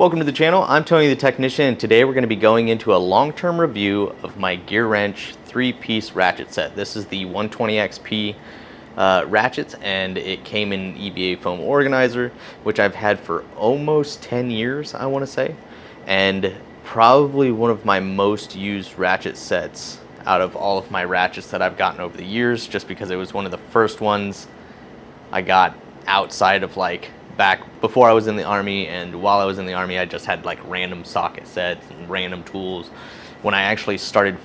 Welcome to the channel. I'm Tony the Technician, and today we're going to be going into a long-term review of my Gearwrench 3-piece ratchet set. This is the 120XP ratchets, and it came in an EVA foam organizer, which I've had for almost 10 years, I want to say, and probably one of my most used ratchet sets out of all of my ratchets that I've gotten over the years, just because it was one of the first ones I got outside of like back before I was in the Army, and while I was in the Army I just had like random socket sets and random tools. When I actually started,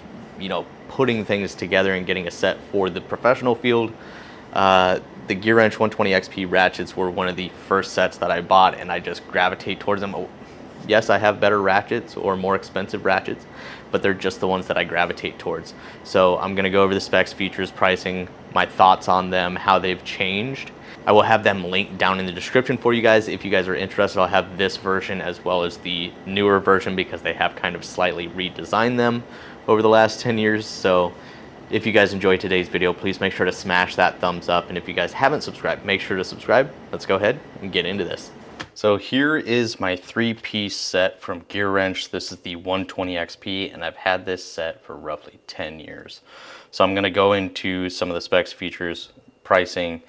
putting things together and getting a set for the professional field, the Gearwrench 120XP ratchets were one of the first sets that I bought, and I just gravitate towards them. Yes, I have better ratchets or more expensive ratchets, but they're just the ones that I gravitate towards. So I'm gonna go over the specs, features, pricing, my thoughts on them, how they've changed. I will have them linked down in the description for you guys. If you guys are interested, I'll have this version as well as the newer version, because they have kind of slightly redesigned them over the last 10 years. So if you guys enjoyed today's video, please make sure to smash that thumbs up. And if you guys haven't subscribed, make sure to subscribe. Let's go ahead and get into this. So here is my 3-piece set from Gearwrench. This is the 120XP, and I've had this set for roughly 10 years. So I'm gonna go into some of the specs, features, pricing,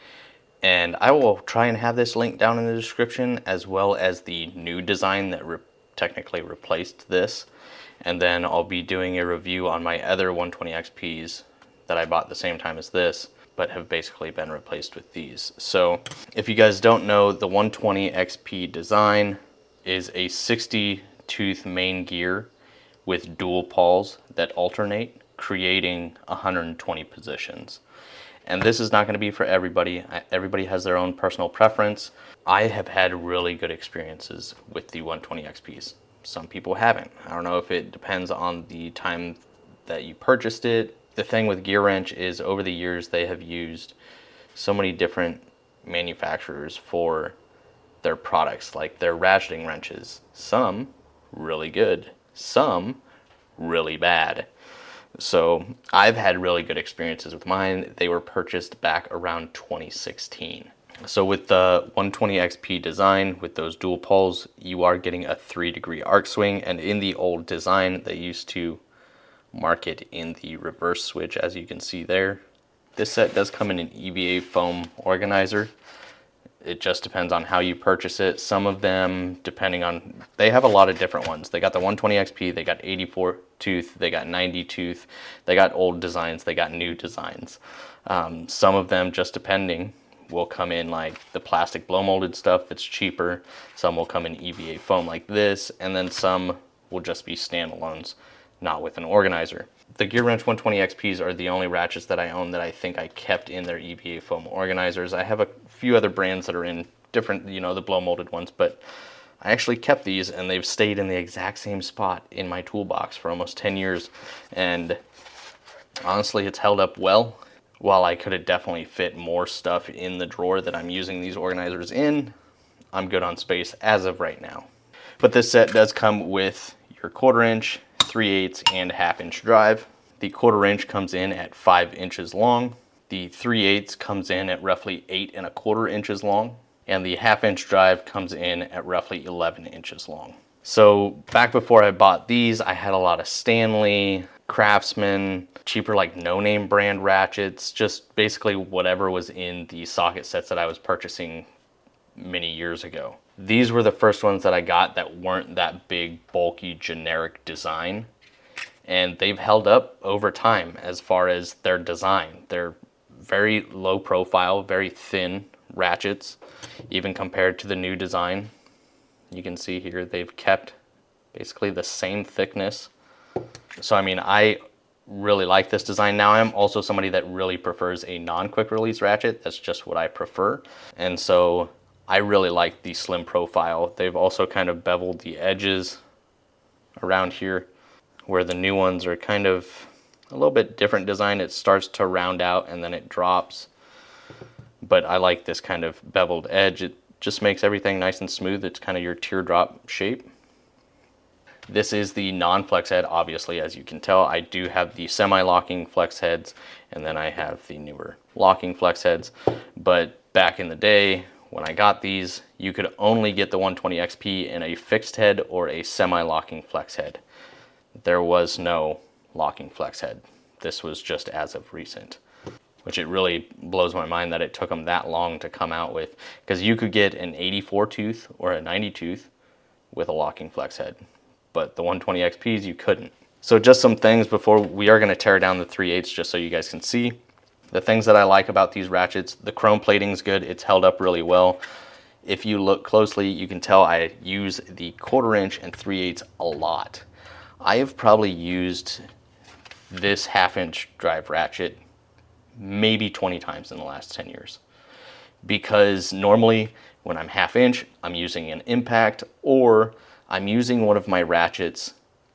and I will try and have this linked down in the description, as well as the new design that technically replaced this. And then I'll be doing a review on my other 120XPs that I bought at the same time as this, but have basically been replaced with these. So if you guys don't know, the 120XP design is a 60 tooth main gear with dual pawls that alternate, creating 120 positions. And this is not going to be for everybody. Everybody has their own personal preference. I have had really good experiences with the 120XPs. Some people haven't. I don't know if it depends on the time that you purchased it. The thing with Gearwrench is, over the years they have used so many different manufacturers for their products, like their ratcheting wrenches. Some really good, some really bad. So I've had really good experiences with mine. They were purchased back around 2016. So with the 120XP design, with those dual pawls, you are getting a 3-degree arc swing. And in the old design, they used to mark it in the reverse switch, as you can see there. This set does come in an EVA foam organizer. It just depends on how you purchase it. Some of them, they have a lot of different ones. They got the 120XP, they got 84 tooth, they got 90 tooth, they got old designs, they got new designs. Some of them, just depending, will come in like the plastic blow molded stuff that's cheaper. Some will come in EVA foam like this, and then some will just be standalones, not with an organizer. The Gearwrench 120XPs are the only ratchets that I own that I think I kept in their EVA foam organizers. I have a few other brands that are in different, the blow molded ones, but I actually kept these, and they've stayed in the exact same spot in my toolbox for almost 10 years. And honestly, it's held up well. While I could have definitely fit more stuff in the drawer that I'm using these organizers in, I'm good on space as of right now. But this set does come with your 1/4 inch, 3/8, and 1/2 inch drive. The 1/4 inch comes in at 5 inches long. The 3/8 comes in at roughly 8¼ inches long. And the 1/2 inch drive comes in at roughly 11 inches long. So back before I bought these, I had a lot of Stanley, Craftsman, cheaper like no-name brand ratchets, just basically whatever was in the socket sets that I was purchasing many years ago. These were the first ones that I got that weren't that big, bulky, generic design. And they've held up over time as far as their design. They're very low profile, very thin ratchets, even compared to the new design. You can see here they've kept basically the same thickness. So I mean, I really like this design. Now I'm also somebody that really prefers a non-quick release ratchet. That's just what I prefer. And so I really like the slim profile. They've also kind of beveled the edges around here, where the new ones are kind of a little bit different design. It starts to round out and then it drops. But I like this kind of beveled edge. It just makes everything nice and smooth. It's kind of your teardrop shape. This is the non-flex head, obviously, as you can tell. I do have the semi-locking flex heads, and then I have the newer locking flex heads. But back in the day, when I got these, you could only get the 120XP in a fixed head or a semi-locking flex head. There was no locking flex head. This was just as of recent, which it really blows my mind that it took them that long to come out with, because you could get an 84 tooth or a 90 tooth with a locking flex head, but the 120XPs you couldn't. So just some things before we are going to tear down the 3/8 just so you guys can see. The things that I like about these ratchets, the chrome plating is good. It's held up really well. If you look closely, you can tell I use the 1/4 inch and 3/8 a lot. I have probably used this 1/2 inch drive ratchet maybe 20 times in the last 10 years. Because normally when I'm 1/2 inch, I'm using an impact, or I'm using one of my ratchets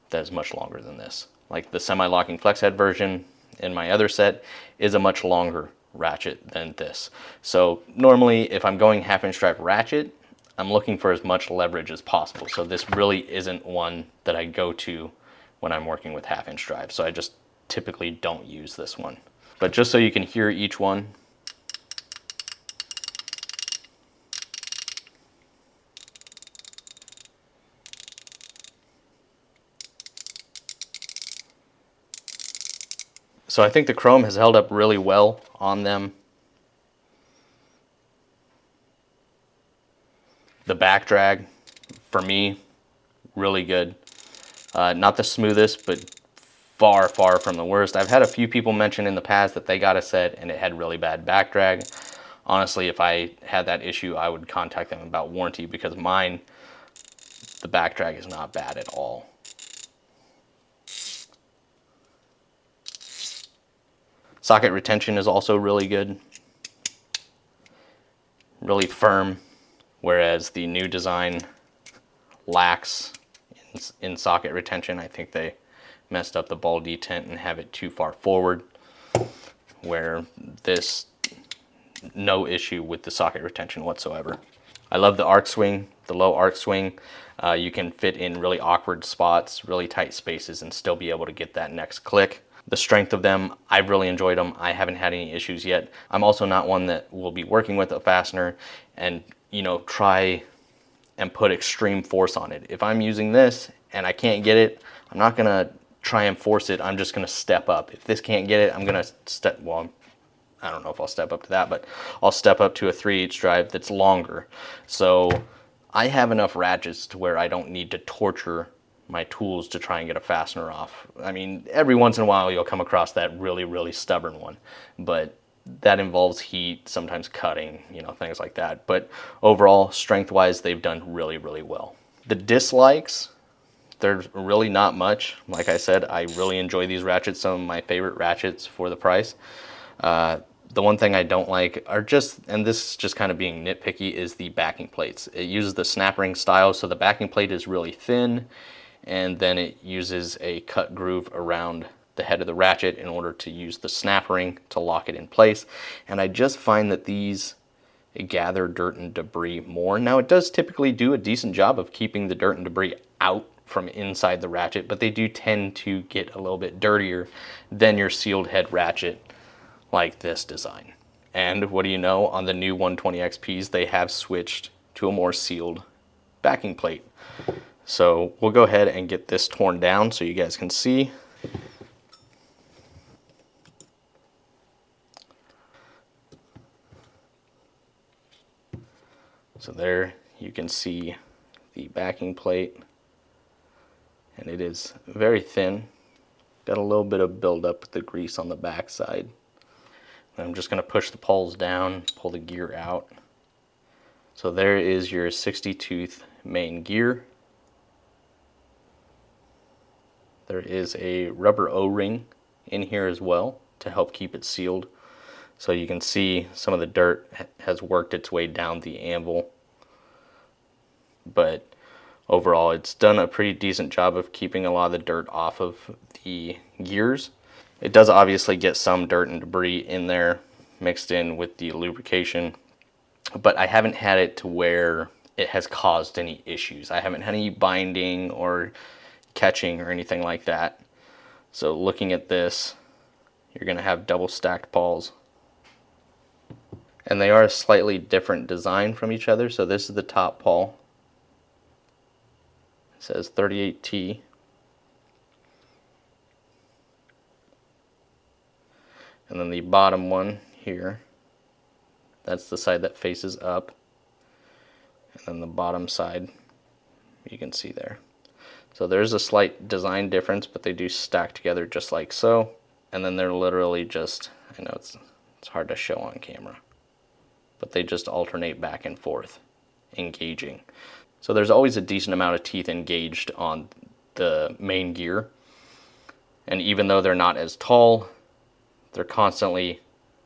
that is much longer than this. Like the semi-locking flex head version in my other set is a much longer ratchet than this. So normally if I'm going 1/2 inch drive ratchet, I'm looking for as much leverage as possible. So this really isn't one that I go to when I'm working with 1/2 inch drive. So I just typically don't use this one. But just so you can hear each one, so I think the chrome has held up really well on them. The back drag, for me, really good. Not the smoothest, but far, far from the worst. I've had a few people mention in the past that they got a set and it had really bad back drag. Honestly, if I had that issue, I would contact them about warranty, because mine, the back drag is not bad at all. Socket retention is also really good. Really firm, whereas the new design lacks in socket retention. I think they messed up the ball detent and have it too far forward, where this, no issue with the socket retention whatsoever. I love the arc swing, the low arc swing. You can fit in really awkward spots, really tight spaces, and still be able to get that next click. The strength of them, I've really enjoyed them. I haven't had any issues yet. I'm also not one that will be working with a fastener and, you know, try and put extreme force on it. If I'm using this and I can't get it, I'm not gonna try and force it. I'm just gonna step up. If this can't get it, I'm gonna step, well, I don't know if I'll step up to that, but I'll step up to a 3/8 drive that's longer. So I have enough ratchets to where I don't need to torture my tools to try and get a fastener off. I mean, every once in a while you'll come across that really, really stubborn one, but that involves heat, sometimes cutting, you know, things like that. But overall, strength-wise, they've done really, really well. The dislikes, there's really not much. Like I said, I really enjoy these ratchets, some of my favorite ratchets for the price. The one thing I don't like are just, and this is just kind of being nitpicky, is the backing plates. It uses the snap ring style, so the backing plate is really thin, and then it uses a cut groove around the head of the ratchet in order to use the snap ring to lock it in place. And I just find that these gather dirt and debris more. Now, it does typically do a decent job of keeping the dirt and debris out from inside the ratchet, but they do tend to get a little bit dirtier than your sealed head ratchet like this design. And what do you know, on the new 120XPs, they have switched to a more sealed backing plate. So we'll go ahead and get this torn down so you guys can see. So there you can see the backing plate, and it is very thin. Got a little bit of buildup with the grease on the back side. I'm just going to push the poles down, pull the gear out. So there is your 60 tooth main gear. There is a rubber O-ring in here as well to help keep it sealed. So you can see some of the dirt has worked its way down the anvil. But overall, it's done a pretty decent job of keeping a lot of the dirt off of the gears. It does obviously get some dirt and debris in there mixed in with the lubrication, but I haven't had it to where it has caused any issues. I haven't had any binding or catching or anything like that. So looking at this, you're going to have double stacked balls. And they are a slightly different design from each other. So this is the top pawl. It says 38T. And then the bottom one here, that's the side that faces up. And then the bottom side, you can see there. So there's a slight design difference, but they do stack together just like so. And then they're literally just, I know it's hard to show on camera, but they just alternate back and forth, engaging. So there's always a decent amount of teeth engaged on the main gear. And even though they're not as tall, they're constantly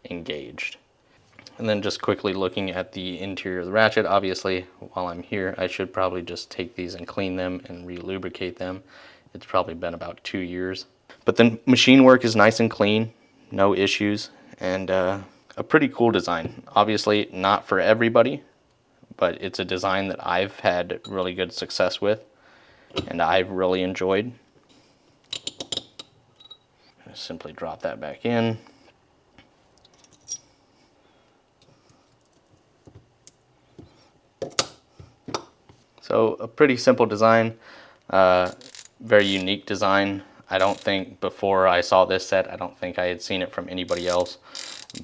engaged. And then just quickly looking at the interior of the ratchet, obviously while I'm here I should probably just take these and clean them and re-lubricate them. It's probably been about 2 years. But the machine work is nice and clean, no issues, and a pretty cool design. Obviously not for everybody, but it's a design that I've had really good success with and I've really enjoyed. Simply drop that back in. So a pretty simple design, very unique design. I don't think before I saw this set, I don't think I had seen it from anybody else,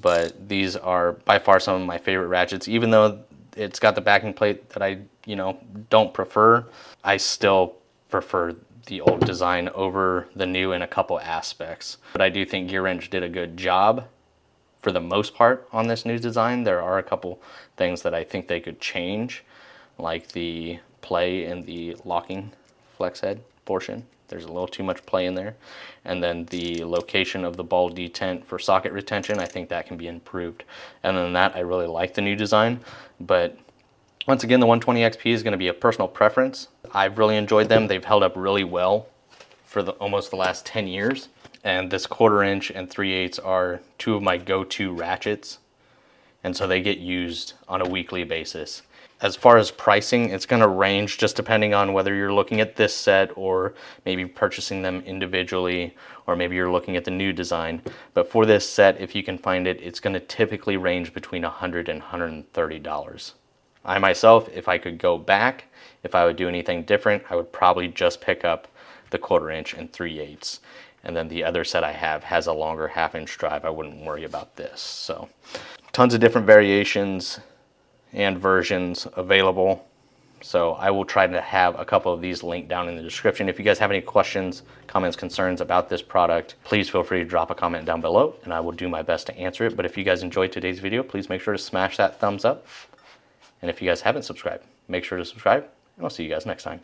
but these are by far some of my favorite ratchets. Even though it's got the backing plate that I, don't prefer, I still prefer the old design over the new in a couple aspects. But I do think Gearwrench did a good job for the most part on this new design. There are a couple things that I think they could change, like the play in the locking flex head portion. There's a little too much play in there. And then the location of the ball detent for socket retention, I think that can be improved. And then that, I really like the new design. But once again, the 120XP is going to be a personal preference. I've really enjoyed them. They've held up really well for almost the last 10 years. And this 1/4 inch and 3/8 are two of my go-to ratchets. And so they get used on a weekly basis. As far as pricing, it's going to range just depending on whether you're looking at this set or maybe purchasing them individually, or maybe you're looking at the new design. But for this set, if you can find it, it's going to typically range between $100 and $130. I myself, if I could go back, if I would do anything different, I would probably just pick up the 1/4 inch and 3/8. And then the other set I have has a longer 1/2 inch drive. I wouldn't worry about this. So tons of different variations and versions available. So I will try to have a couple of these linked down in the description. If you guys have any questions, comments, concerns about this product, please feel free to drop a comment down below and I will do my best to answer it. But if you guys enjoyed today's video, please make sure to smash that thumbs up. And if you guys haven't subscribed, make sure to subscribe, and I'll see you guys next time.